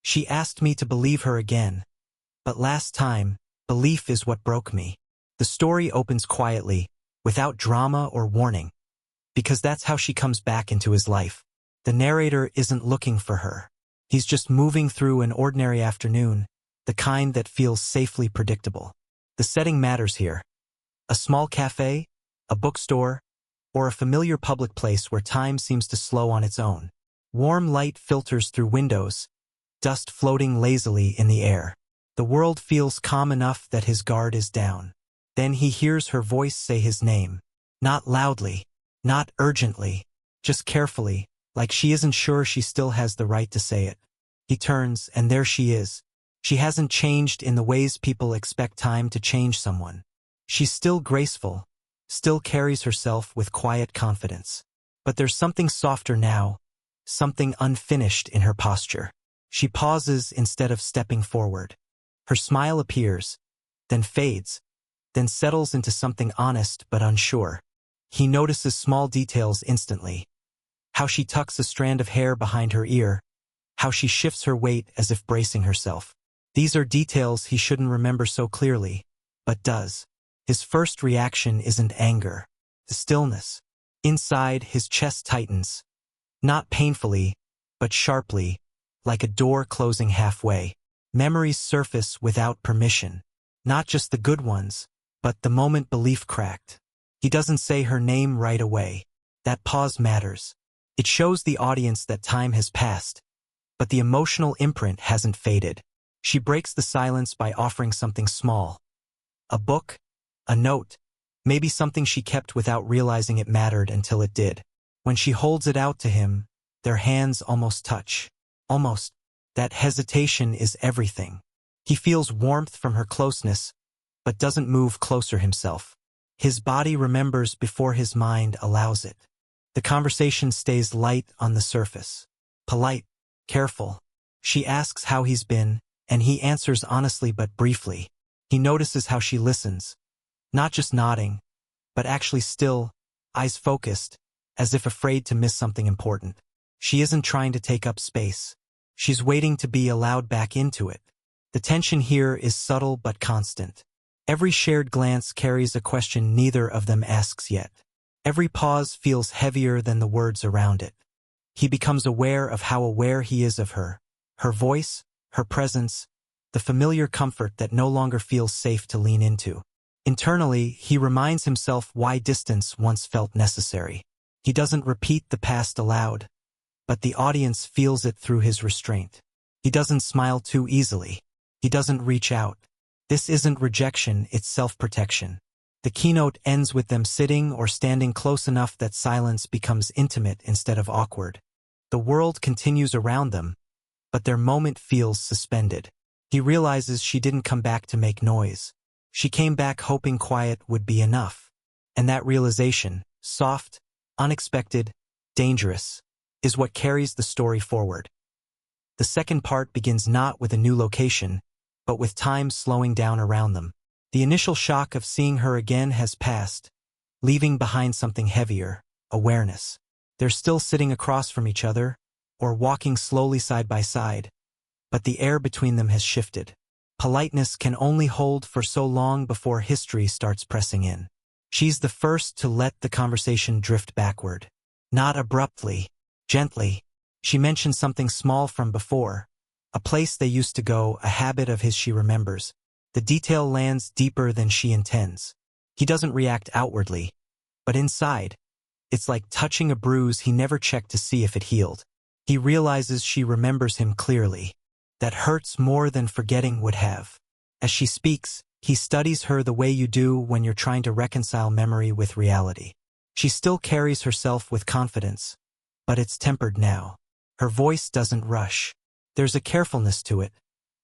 She asked me to believe her again. But last time, belief is what broke me. The story opens quietly, without drama or warning. Because that's how she comes back into his life. The narrator isn't looking for her. He's just moving through an ordinary afternoon, the kind that feels safely predictable. The setting matters here. A small cafe, a bookstore, or a familiar public place where time seems to slow on its own. Warm light filters through windows, dust floating lazily in the air. The world feels calm enough that his guard is down. Then he hears her voice say his name. Not loudly, not urgently, just carefully, like she isn't sure she still has the right to say it. He turns, and there she is. She hasn't changed in the ways people expect time to change someone. She's still graceful, still carries herself with quiet confidence. But there's something softer now, something unfinished in her posture. She pauses instead of stepping forward. Her smile appears, then fades, then settles into something honest but unsure. He notices small details instantly. How she tucks a strand of hair behind her ear, how she shifts her weight as if bracing herself. These are details he shouldn't remember so clearly, but does. His first reaction isn't anger, the stillness. Inside, his chest tightens. Not painfully, but sharply, like a door closing halfway. Memories surface without permission. Not just the good ones, but the moment belief cracked. He doesn't say her name right away. That pause matters. It shows the audience that time has passed, but the emotional imprint hasn't faded. She breaks the silence by offering something small. A book, a note, maybe something she kept without realizing it mattered until it did. When she holds it out to him, their hands almost touch. Almost. That hesitation is everything. He feels warmth from her closeness, but doesn't move closer himself. His body remembers before his mind allows it. The conversation stays light on the surface. Polite, careful. She asks how he's been, and he answers honestly but briefly. He notices how she listens. Not just nodding, but actually still, eyes focused, as if afraid to miss something important. She isn't trying to take up space. She's waiting to be allowed back into it. The tension here is subtle but constant. Every shared glance carries a question neither of them asks yet. Every pause feels heavier than the words around it. He becomes aware of how aware he is of her. Her voice, her presence, the familiar comfort that no longer feels safe to lean into. Internally, he reminds himself why distance once felt necessary. He doesn't repeat the past aloud, but the audience feels it through his restraint. He doesn't smile too easily. He doesn't reach out. This isn't rejection, it's self-protection. The keynote ends with them sitting or standing close enough that silence becomes intimate instead of awkward. The world continues around them, but their moment feels suspended. He realizes she didn't come back to make noise. She came back hoping quiet would be enough. And that realization, soft, unexpected, dangerous, is what carries the story forward. The second part begins not with a new location, but with time slowing down around them. The initial shock of seeing her again has passed, leaving behind something heavier, awareness. They're still sitting across from each other, or walking slowly side by side, but the air between them has shifted. Politeness can only hold for so long before history starts pressing in. She's the first to let the conversation drift backward. Not abruptly, gently. She mentions something small from before, a place they used to go, a habit of his she remembers. The detail lands deeper than she intends. He doesn't react outwardly, but inside, it's like touching a bruise he never checked to see if it healed. He realizes she remembers him clearly. That hurts more than forgetting would have. As she speaks, he studies her the way you do when you're trying to reconcile memory with reality. She still carries herself with confidence, but it's tempered now. Her voice doesn't rush. There's a carefulness to it,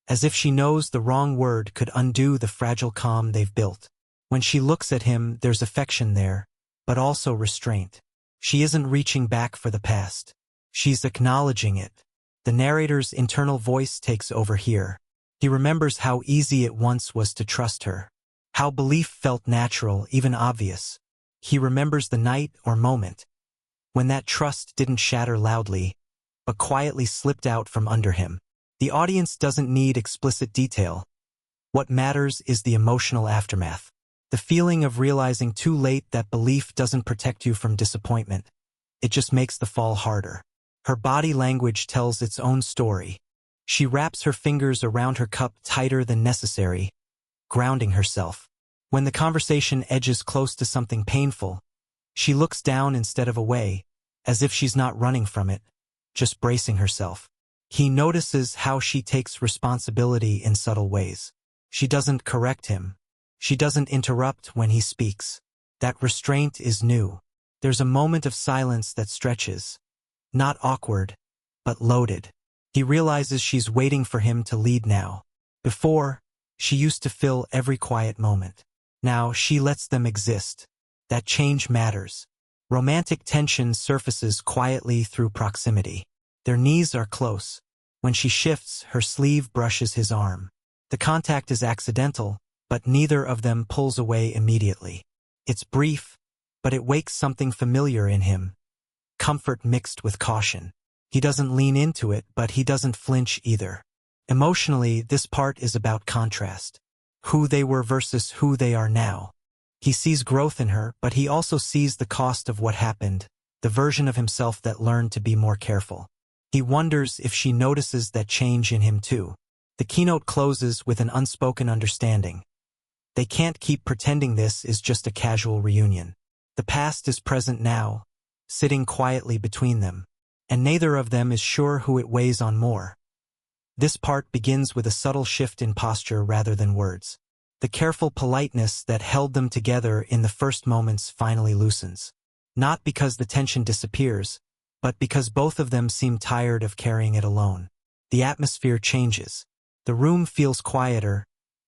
as if she knows the wrong word could undo the fragile calm they've built. When she looks at him, there's affection there, but also restraint. She isn't reaching back for the past. She's acknowledging it. The narrator's internal voice takes over here. He remembers how easy it once was to trust her. How belief felt natural, even obvious. He remembers the night or moment when that trust didn't shatter loudly, but quietly slipped out from under him. The audience doesn't need explicit detail. What matters is the emotional aftermath. The feeling of realizing too late that belief doesn't protect you from disappointment. It just makes the fall harder. Her body language tells its own story. She wraps her fingers around her cup tighter than necessary, grounding herself. When the conversation edges close to something painful, she looks down instead of away, as if she's not running from it, just bracing herself. He notices how she takes responsibility in subtle ways. She doesn't correct him. She doesn't interrupt when he speaks. That restraint is new. There's a moment of silence that stretches. Not awkward, but loaded. He realizes she's waiting for him to lead now. Before, she used to fill every quiet moment. Now she lets them exist. That change matters. Romantic tension surfaces quietly through proximity. Their knees are close. When she shifts, her sleeve brushes his arm. The contact is accidental, but neither of them pulls away immediately. It's brief, but it wakes something familiar in him. Comfort mixed with caution. He doesn't lean into it, but he doesn't flinch either. Emotionally, this part is about contrast. Who they were versus who they are now. He sees growth in her, but he also sees the cost of what happened, the version of himself that learned to be more careful. He wonders if she notices that change in him too. The keynote closes with an unspoken understanding. They can't keep pretending this is just a casual reunion. The past is present now, sitting quietly between them, and neither of them is sure who it weighs on more. This part begins with a subtle shift in posture rather than words. The careful politeness that held them together in the first moments finally loosens. Not because the tension disappears, but because both of them seem tired of carrying it alone. The atmosphere changes. The room feels quieter,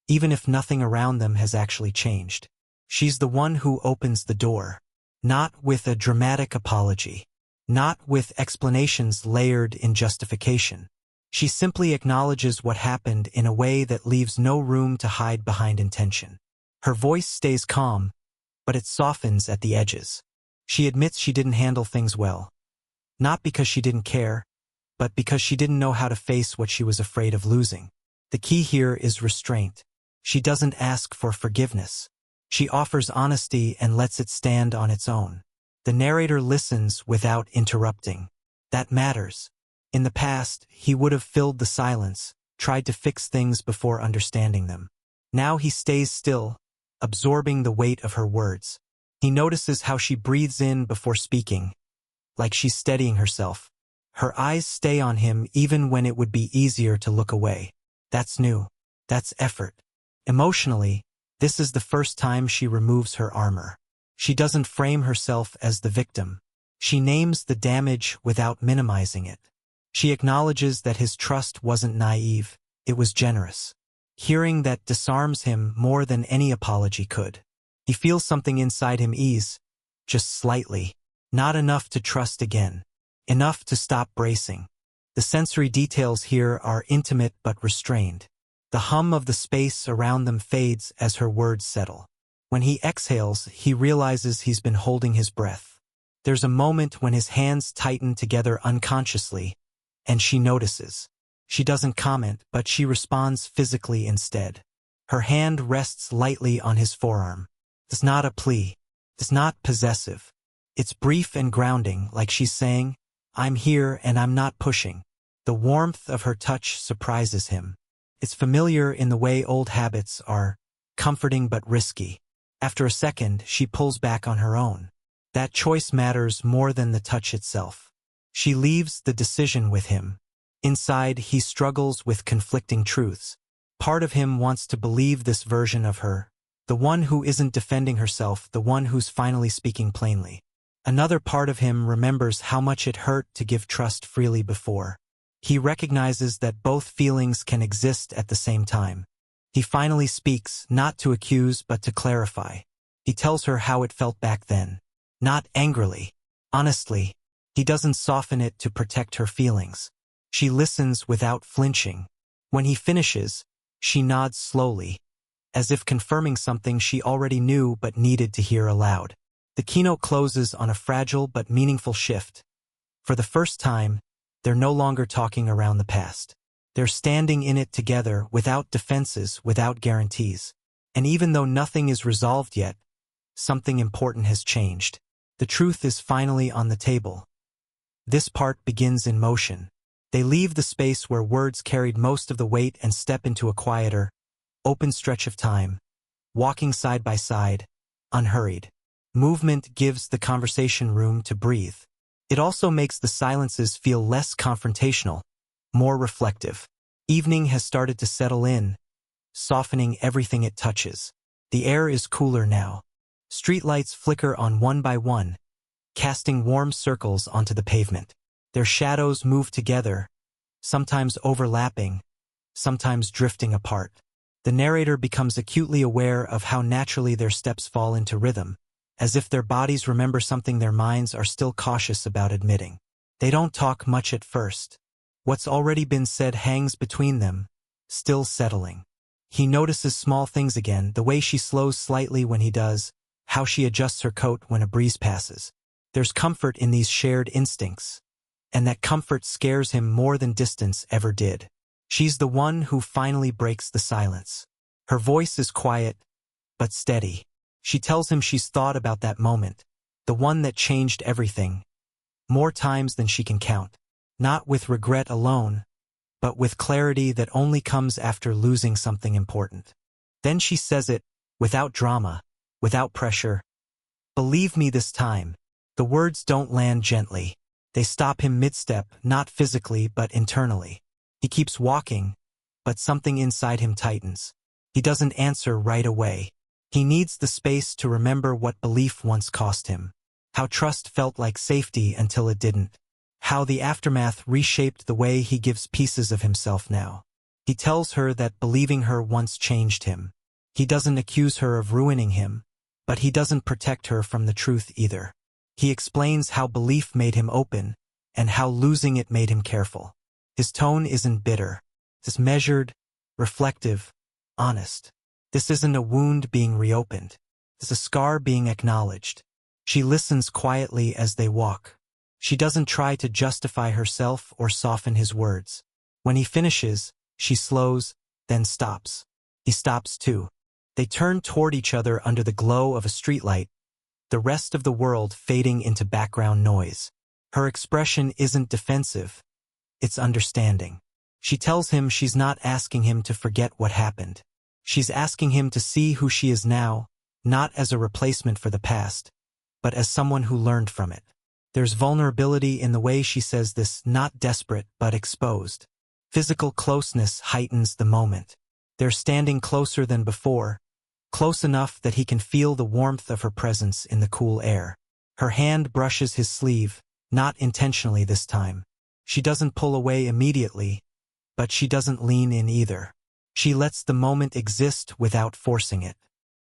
even if nothing around them has actually changed. She's the one who opens the door. Not with a dramatic apology. Not with explanations layered in justification. She simply acknowledges what happened in a way that leaves no room to hide behind intention. Her voice stays calm, but it softens at the edges. She admits she didn't handle things well. Not because she didn't care, but because she didn't know how to face what she was afraid of losing. The key here is restraint. She doesn't ask for forgiveness. She offers honesty and lets it stand on its own. The narrator listens without interrupting. That matters. In the past, he would have filled the silence, tried to fix things before understanding them. Now he stays still, absorbing the weight of her words. He notices how she breathes in before speaking, like she's steadying herself. Her eyes stay on him even when it would be easier to look away. That's new. That's effort. Emotionally, this is the first time she removes her armor. She doesn't frame herself as the victim. She names the damage without minimizing it. She acknowledges that his trust wasn't naive, it was generous. Hearing that disarms him more than any apology could. He feels something inside him ease, just slightly. Not enough to trust again. Enough to stop bracing. The sensory details here are intimate but restrained. The hum of the space around them fades as her words settle. When he exhales, he realizes he's been holding his breath. There's a moment when his hands tighten together unconsciously, and she notices. She doesn't comment, but she responds physically instead. Her hand rests lightly on his forearm. It's not a plea. It's not possessive. It's brief and grounding, like she's saying, I'm here and I'm not pushing. The warmth of her touch surprises him. It's familiar in the way old habits are, comforting but risky. After a second, she pulls back on her own. That choice matters more than the touch itself. She leaves the decision with him. Inside, he struggles with conflicting truths. Part of him wants to believe this version of her, the one who isn't defending herself, the one who's finally speaking plainly. Another part of him remembers how much it hurt to give trust freely before. He recognizes that both feelings can exist at the same time. He finally speaks, not to accuse but to clarify. He tells her how it felt back then. Not angrily. Honestly. He doesn't soften it to protect her feelings. She listens without flinching. When he finishes, she nods slowly, as if confirming something she already knew but needed to hear aloud. The keynote closes on a fragile but meaningful shift. For the first time, they're no longer talking around the past. They're standing in it together, without defenses, without guarantees. And even though nothing is resolved yet, something important has changed. The truth is finally on the table. This part begins in motion. They leave the space where words carried most of the weight and step into a quieter, open stretch of time, walking side by side, unhurried. Movement gives the conversation room to breathe. It also makes the silences feel less confrontational, more reflective. Evening has started to settle in, softening everything it touches. The air is cooler now. Streetlights flicker on one by one, casting warm circles onto the pavement. Their shadows move together, sometimes overlapping, sometimes drifting apart. The narrator becomes acutely aware of how naturally their steps fall into rhythm, as if their bodies remember something their minds are still cautious about admitting. They don't talk much at first. What's already been said hangs between them, still settling. He notices small things again, the way she slows slightly when he does, how she adjusts her coat when a breeze passes. There's comfort in these shared instincts, and that comfort scares him more than distance ever did. She's the one who finally breaks the silence. Her voice is quiet, but steady. She tells him she's thought about that moment, the one that changed everything, more times than she can count. Not with regret alone, but with clarity that only comes after losing something important. Then she says it, without drama, without pressure. Believe me this time. The words don't land gently. They stop him mid-step, not physically but internally. He keeps walking, but something inside him tightens. He doesn't answer right away. He needs the space to remember what belief once cost him. How trust felt like safety until it didn't. How the aftermath reshaped the way he gives pieces of himself now. He tells her that believing her once changed him. He doesn't accuse her of ruining him, but he doesn't protect her from the truth either. He explains how belief made him open, and how losing it made him careful. His tone isn't bitter. It's measured, reflective, honest. This isn't a wound being reopened. It's a scar being acknowledged. She listens quietly as they walk. She doesn't try to justify herself or soften his words. When he finishes, she slows, then stops. He stops too. They turn toward each other under the glow of a streetlight, the rest of the world fading into background noise. Her expression isn't defensive. It's understanding. She tells him she's not asking him to forget what happened. She's asking him to see who she is now, not as a replacement for the past, but as someone who learned from it. There's vulnerability in the way she says this, not desperate but exposed. Physical closeness heightens the moment. They're standing closer than before, close enough that he can feel the warmth of her presence in the cool air. Her hand brushes his sleeve, not intentionally this time. She doesn't pull away immediately, but she doesn't lean in either. She lets the moment exist without forcing it.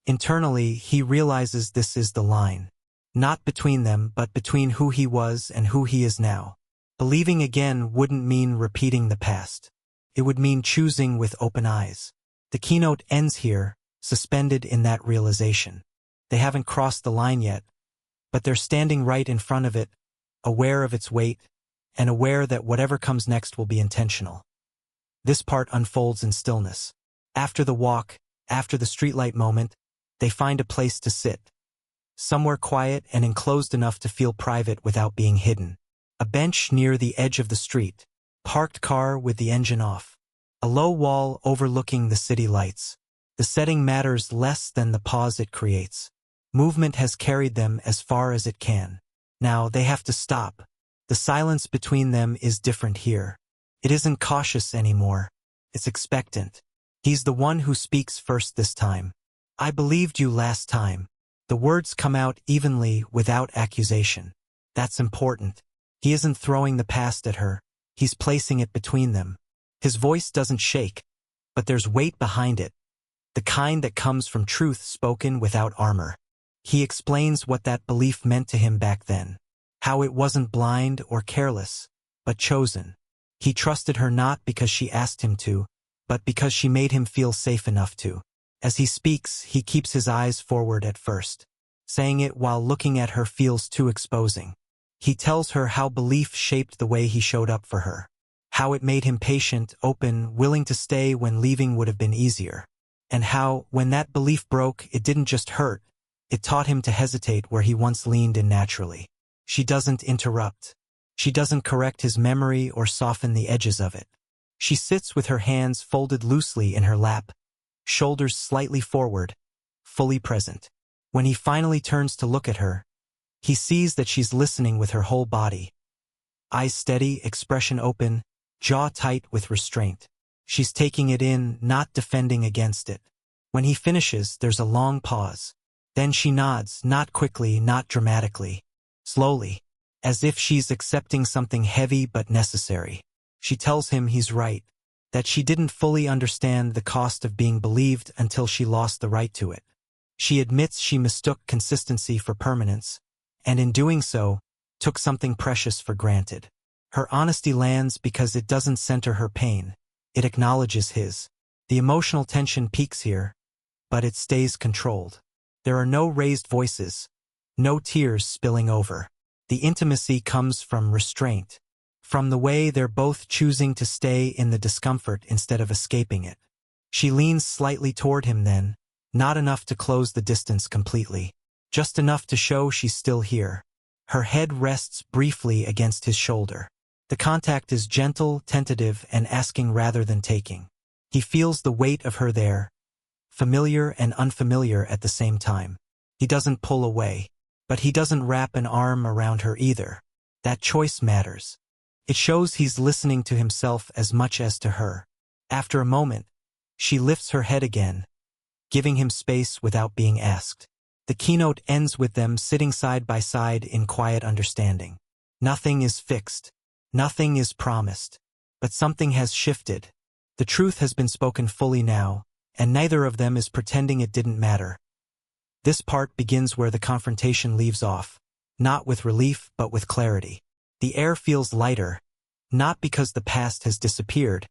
Internally, he realizes this is the line. Not between them, but between who he was and who he is now. Believing again wouldn't mean repeating the past. It would mean choosing with open eyes. The keynote ends here, suspended in that realization. They haven't crossed the line yet, but they're standing right in front of it, aware of its weight, and aware that whatever comes next will be intentional. This part unfolds in stillness. After the walk, after the streetlight moment, they find a place to sit. Somewhere quiet and enclosed enough to feel private without being hidden. A bench near the edge of the street. Parked car with the engine off. A low wall overlooking the city lights. The setting matters less than the pause it creates. Movement has carried them as far as it can. Now they have to stop. The silence between them is different here. It isn't cautious anymore. It's expectant. He's the one who speaks first this time. I believed you last time. The words come out evenly without accusation. That's important. He isn't throwing the past at her. He's placing it between them. His voice doesn't shake, but there's weight behind it. The kind that comes from truth spoken without armor. He explains what that belief meant to him back then. How it wasn't blind or careless, but chosen. He trusted her not because she asked him to, but because she made him feel safe enough to. As he speaks, he keeps his eyes forward at first. Saying it while looking at her feels too exposing. He tells her how belief shaped the way he showed up for her. how it made him patient, open, willing to stay when leaving would have been easier. And how, when that belief broke, it didn't just hurt, it taught him to hesitate where he once leaned in naturally. She doesn't interrupt. She doesn't correct his memory or soften the edges of it. She sits with her hands folded loosely in her lap, shoulders slightly forward, fully present. When he finally turns to look at her, he sees that she's listening with her whole body. Eyes steady, expression open, jaw tight with restraint. She's taking it in, not defending against it. When he finishes, there's a long pause. Then she nods, not quickly, not dramatically. Slowly, as if she's accepting something heavy but necessary. She tells him he's right, that she didn't fully understand the cost of being believed until she lost the right to it. She admits she mistook consistency for permanence, and in doing so, took something precious for granted. Her honesty lands because it doesn't center her pain. It acknowledges his. The emotional tension peaks here, but it stays controlled. There are no raised voices, no tears spilling over. The intimacy comes from restraint, from the way they're both choosing to stay in the discomfort instead of escaping it. She leans slightly toward him then, not enough to close the distance completely, just enough to show she's still here. Her head rests briefly against his shoulder. The contact is gentle, tentative, and asking rather than taking. He feels the weight of her there, familiar and unfamiliar at the same time. He doesn't pull away, but he doesn't wrap an arm around her either. That choice matters. It shows he's listening to himself as much as to her. After a moment, she lifts her head again, giving him space without being asked. The keynote ends with them sitting side by side in quiet understanding. Nothing is fixed. Nothing is promised. But something has shifted. The truth has been spoken fully now, and neither of them is pretending it didn't matter. This part begins where the confrontation leaves off, not with relief but with clarity. The air feels lighter, not because the past has disappeared,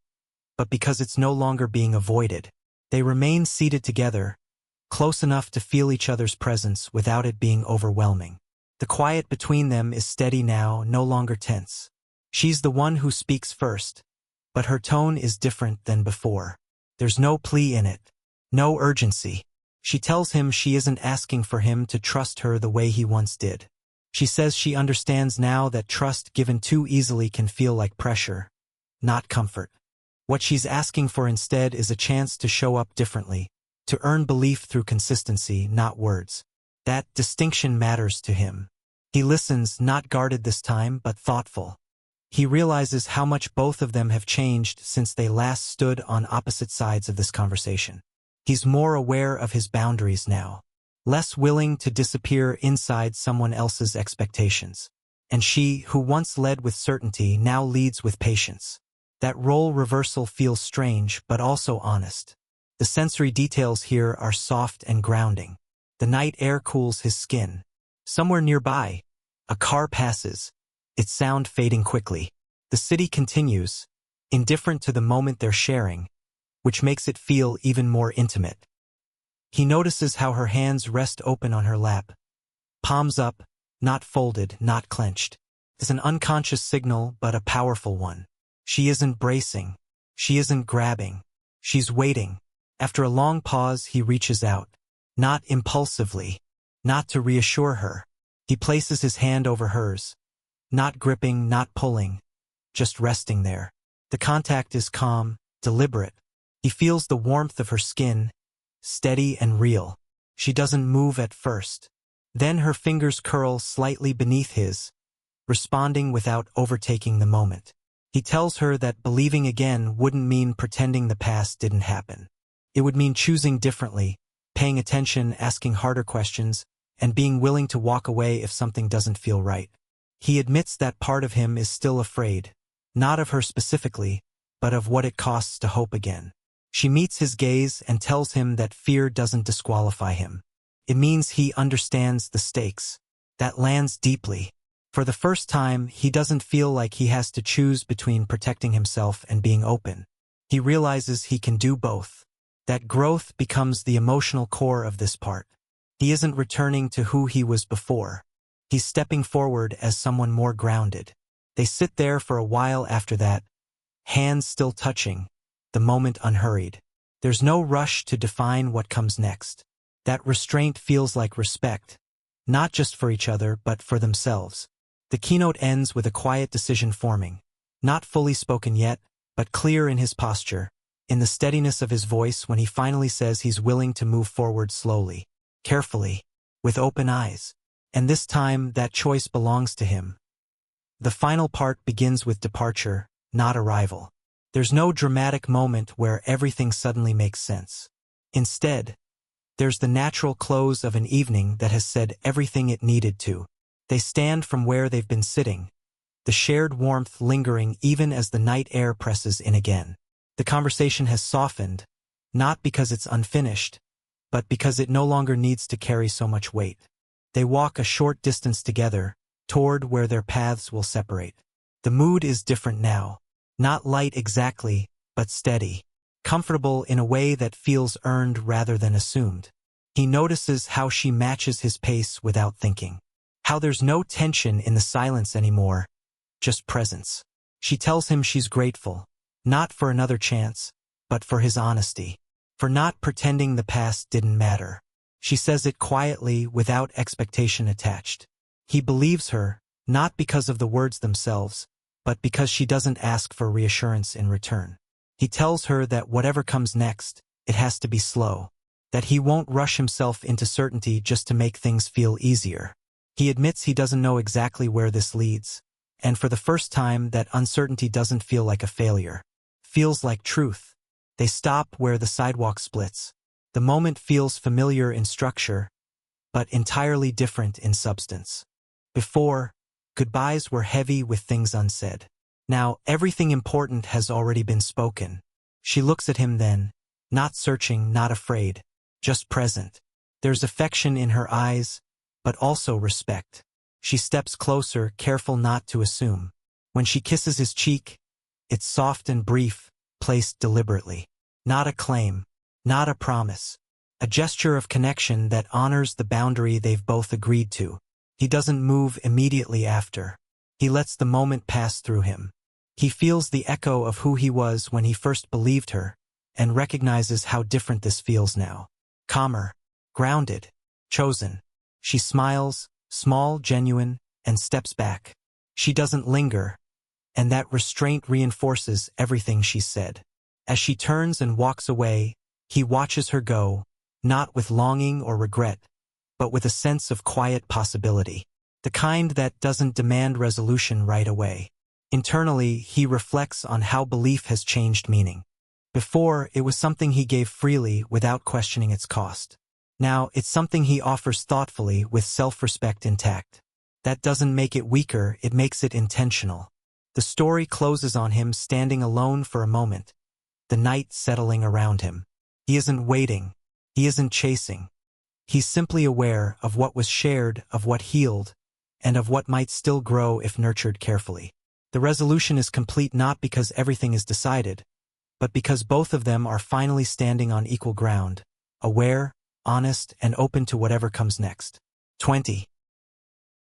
but because it's no longer being avoided. They remain seated together, close enough to feel each other's presence without it being overwhelming. The quiet between them is steady now, no longer tense. She's the one who speaks first, but her tone is different than before. There's no plea in it, no urgency. She tells him she isn't asking for him to trust her the way he once did. She says she understands now that trust given too easily can feel like pressure, not comfort. What she's asking for instead is a chance to show up differently, to earn belief through consistency, not words. That distinction matters to him. He listens, not guarded this time, but thoughtful. He realizes how much both of them have changed since they last stood on opposite sides of this conversation. He's more aware of his boundaries now, less willing to disappear inside someone else's expectations. And she, who once led with certainty, now leads with patience. That role reversal feels strange, but also honest. The sensory details here are soft and grounding. The night air cools his skin. Somewhere nearby, a car passes, its sound fading quickly. The city continues, indifferent to the moment they're sharing, which makes it feel even more intimate. He notices how her hands rest open on her lap, palms up, not folded, not clenched. It's an unconscious signal, but a powerful one. She isn't bracing. She isn't grabbing. She's waiting. After a long pause, he reaches out. Not impulsively. Not to reassure her. He places his hand over hers. Not gripping, not pulling. Just resting there. The contact is calm, deliberate. He feels the warmth of her skin, steady and real. She doesn't move at first. Then her fingers curl slightly beneath his, responding without overtaking the moment. He tells her that believing again wouldn't mean pretending the past didn't happen. It would mean choosing differently, paying attention, asking harder questions, and being willing to walk away if something doesn't feel right. He admits that part of him is still afraid, not of her specifically, but of what it costs to hope again. She meets his gaze and tells him that fear doesn't disqualify him. It means he understands the stakes. That lands deeply. For the first time, he doesn't feel like he has to choose between protecting himself and being open. He realizes he can do both. That growth becomes the emotional core of this part. He isn't returning to who he was before. He's stepping forward as someone more grounded. They sit there for a while after that, hands still touching, the moment unhurried. There's no rush to define what comes next. That restraint feels like respect, not just for each other but for themselves. The keynote ends with a quiet decision forming, not fully spoken yet, but clear in his posture, in the steadiness of his voice when he finally says he's willing to move forward slowly, carefully, with open eyes. And this time, that choice belongs to him. The final part begins with departure, not arrival. There's no dramatic moment where everything suddenly makes sense. Instead, there's the natural close of an evening that has said everything it needed to. They stand from where they've been sitting, the shared warmth lingering even as the night air presses in again. The conversation has softened, not because it's unfinished, but because it no longer needs to carry so much weight. They walk a short distance together, toward where their paths will separate. The mood is different now. Not light exactly, but steady. Comfortable in a way that feels earned rather than assumed. He notices how she matches his pace without thinking. How there's no tension in the silence anymore, just presence. She tells him she's grateful, not for another chance, but for his honesty. For not pretending the past didn't matter. She says it quietly, without expectation attached. He believes her, not because of the words themselves, but because she doesn't ask for reassurance in return. He tells her that whatever comes next, it has to be slow. That he won't rush himself into certainty just to make things feel easier. He admits he doesn't know exactly where this leads, and for the first time that uncertainty doesn't feel like a failure. Feels like truth. They stop where the sidewalk splits. The moment feels familiar in structure, but entirely different in substance. Before, goodbyes were heavy with things unsaid. Now, everything important has already been spoken. She looks at him then, not searching, not afraid, just present. There's affection in her eyes, but also respect. She steps closer, careful not to assume. When she kisses his cheek, it's soft and brief, placed deliberately. Not a claim, not a promise. A gesture of connection that honors the boundary they've both agreed to. He doesn't move immediately after. He lets the moment pass through him. He feels the echo of who he was when he first believed her, and recognizes how different this feels now. Calmer, grounded, chosen. She smiles, small, genuine, and steps back. She doesn't linger, and that restraint reinforces everything she said. As she turns and walks away, he watches her go, not with longing or regret, but with a sense of quiet possibility. The kind that doesn't demand resolution right away. Internally, he reflects on how belief has changed meaning. Before, it was something he gave freely without questioning its cost. Now, it's something he offers thoughtfully with self-respect intact. That doesn't make it weaker, it makes it intentional. The story closes on him standing alone for a moment, the night settling around him. He isn't waiting. He isn't chasing. He's simply aware of what was shared, of what healed, and of what might still grow if nurtured carefully. The resolution is complete not because everything is decided, but because both of them are finally standing on equal ground, aware, honest, and open to whatever comes next. 20.